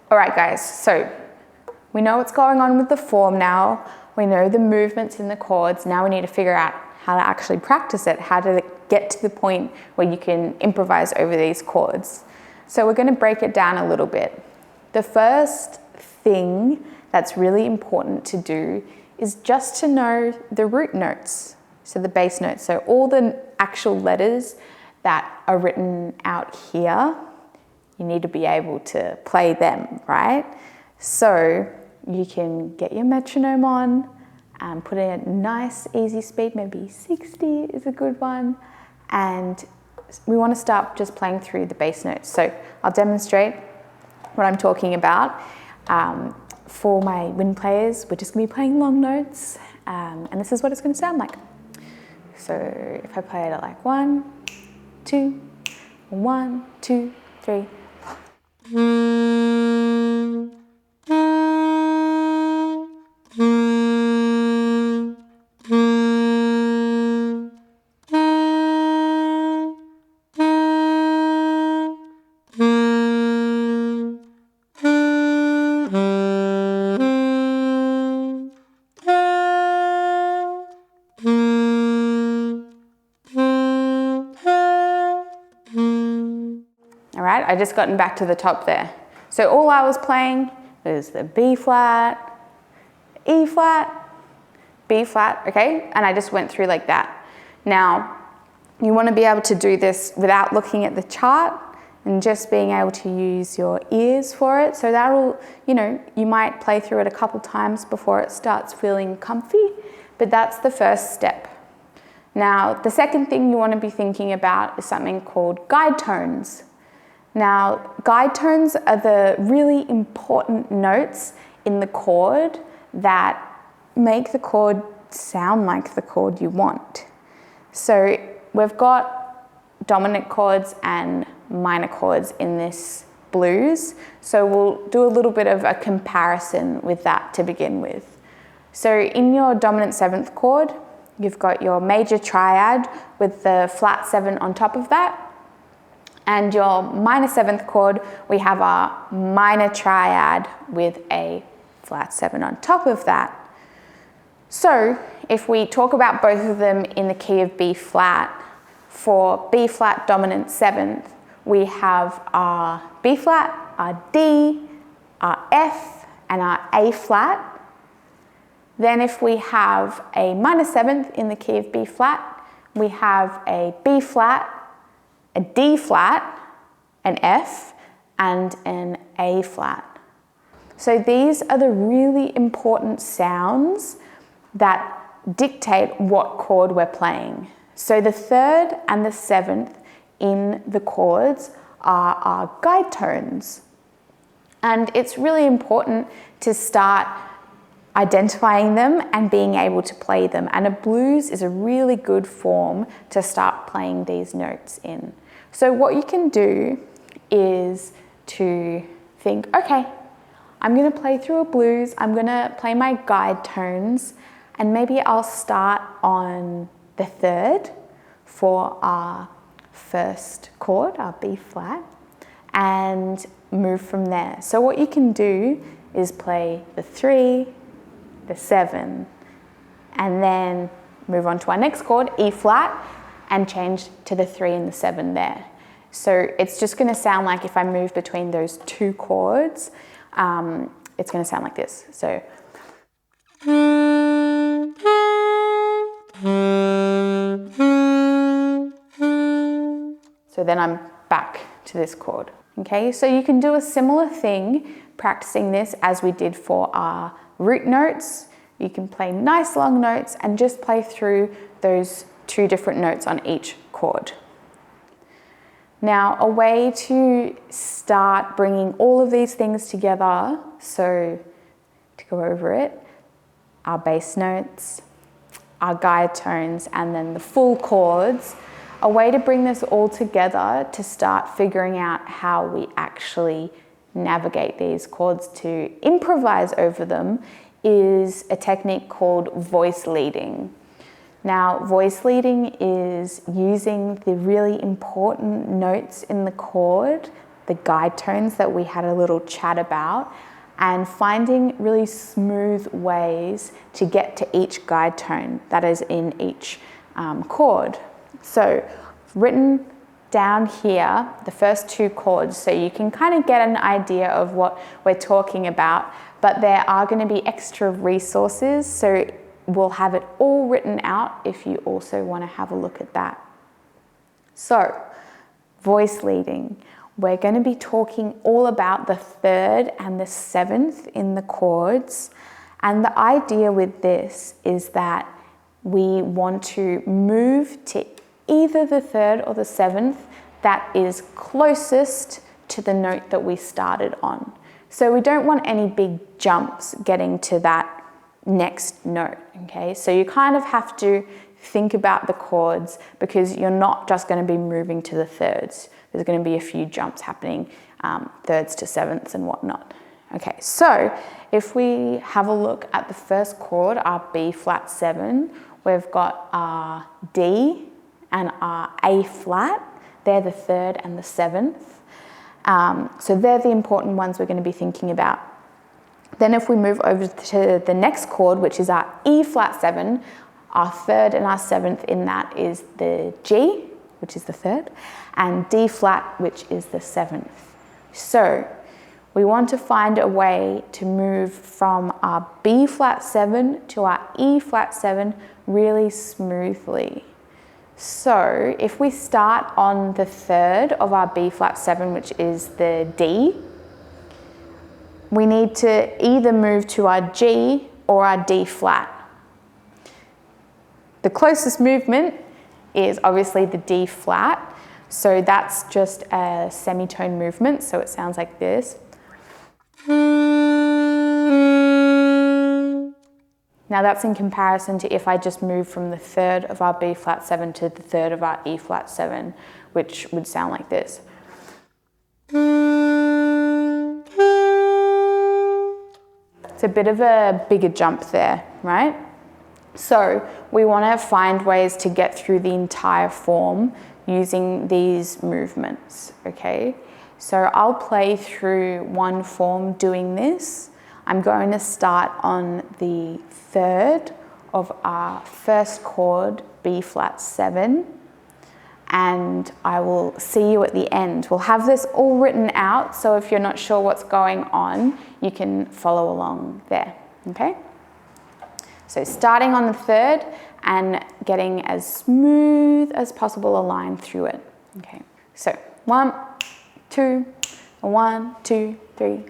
All right, guys, so we know what's going on with the form now. We know the movements in the chords. Now we need to figure out how to actually practice it, how to get to the point where you can improvise over these chords. So we're going to break it down a little bit. The first thing that's really important to do is just to know the root notes, so the bass notes. So all the actual letters that are written out here, you need to be able to play them, right? So you can get your metronome on and put in a nice easy speed, maybe 60 is a good one. And we want to start just playing through the bass notes. So I'll demonstrate what I'm talking about. For my wind players, we're just gonna be playing long notes, and this is what it's gonna sound like. So if I play it at like 1, 2, 1, 2, 3. All right, I just gotten back to the top there. So all I was playing was the B flat, E flat, B flat, okay? And I just went through like that. Now, you want to be able to do this without looking at the chart and just being able to use your ears for it. So that'll, you might play through it a couple times before it starts feeling comfy, but that's the first step. Now, the second thing you want to be thinking about is something called guide tones. Now, guide tones are the really important notes in the chord that make the chord sound like the chord you want. So we've got dominant chords and minor chords in this blues. So we'll do a little bit of a comparison with that to begin with. So in your dominant 7th chord, you've got your major triad with the flat 7 on top of that. And your minor 7th chord, we have our minor triad with a flat 7 on top of that. So if we talk about both of them in the key of B flat, for B flat dominant 7th, we have our B flat, our D, our F, and our A flat. Then if we have a minor 7th in the key of B flat, we have a B flat, a D flat, an F, and an A flat. So these are the really important sounds that dictate what chord we're playing. So the 3rd and the 7th in the chords are our guide tones. And it's really important to start identifying them and being able to play them. And a blues is a really good form to start playing these notes in. So what you can do is to think, okay, I'm gonna play through a blues, I'm gonna play my guide tones, and maybe I'll start on the 3rd for our first chord, our B flat, and move from there. So what you can do is play the 3, the 7, and then move on to our next chord, E flat, and change to the 3 and the 7 there. So it's just going to sound like if I move between those two chords, it's going to sound like this. So then I'm back to this chord. Okay, so you can do a similar thing practicing this as we did for our root notes. You can play nice long notes and just play through those 2 different notes on each chord. Now, a way to start bringing all of these things together, so to go over it, our bass notes, our guide tones, and then the full chords, a way to bring this all together to start figuring out how we actually navigate these chords to improvise over them is a technique called voice leading. Now, voice leading is using the really important notes in the chord, the guide tones that we had a little chat about, and finding really smooth ways to get to each guide tone that is in each chord. So, I've written down here the first two chords so you can kind of get an idea of what we're talking about, but there are going to be extra resources, so we'll have it all written out if you also want to have a look at that. So, voice leading. We're going to be talking all about the third and the seventh in the chords. And the idea with this is that we want to move to either the third or the seventh that is closest to the note that we started on. So we don't want any big jumps getting to that next note, okay? So you kind of have to think about the chords because you're not just going to be moving to the thirds. There's going to be a few jumps happening, thirds to sevenths and whatnot. Okay, so if we have a look at the first chord, our B flat 7, we've got our D and our A flat. They're the third and the seventh. So they're the important ones we're going to be thinking about. Then if we move over to the next chord, which is our E flat 7, our third and our seventh in that is the G, which is the third, and D flat, which is the seventh. So we want to find a way to move from our B flat 7 to our E flat 7 really smoothly. So if we start on the third of our B flat 7, which is the D, we need to either move to our G or our D flat. The closest movement is obviously the D flat, so that's just a semitone movement, so it sounds like this. Now that's in comparison to if I just move from the third of our B flat 7 to the third of our E flat 7, which would sound like this. It's a bit of a bigger jump there, right? So we want to find ways to get through the entire form using these movements, okay? So I'll play through one form doing this. I'm going to start on the third of our first chord, B flat 7, and I will see you at the end. We'll have this all written out, so if you're not sure what's going on, you can follow along there, okay? So starting on the third and getting as smooth as possible a line through it, okay? So 1, 2, 1, 2, 3.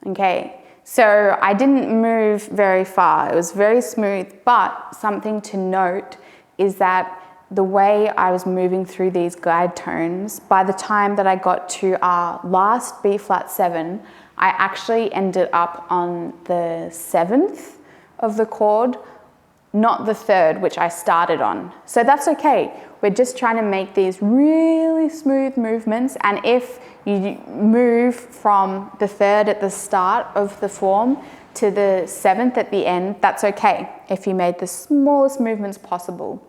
Okay, so I didn't move very far. It was very smooth, but something to note is that the way I was moving through these guide tones, by the time that I got to our last B flat 7, I actually ended up on the 7th of the chord, not the 3rd, which I started on. So that's okay. We're just trying to make these really smooth movements, and if you move from the 3rd at the start of the form to the 7th at the end, that's okay if you made the smallest movements possible.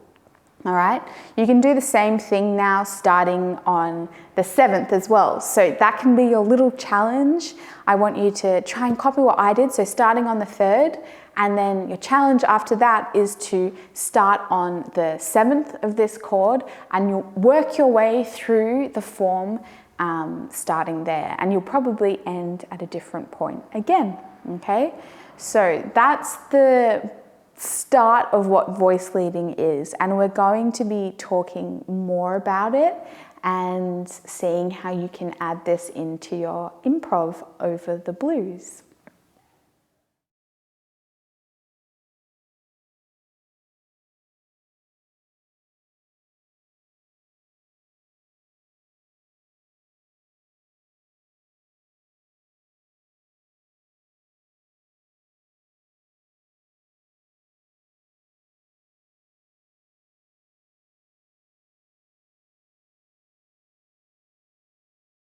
All right, you can do the same thing now starting on the 7th as well. So that can be your little challenge. I want you to try and copy what I did. So starting on the 3rd, and then your challenge after that is to start on the 7th of this chord and you'll work your way through the form starting there, and you'll probably end at a different point again, okay? So that's the start of what voice leading is, and we're going to be talking more about it and seeing how you can add this into your improv over the blues.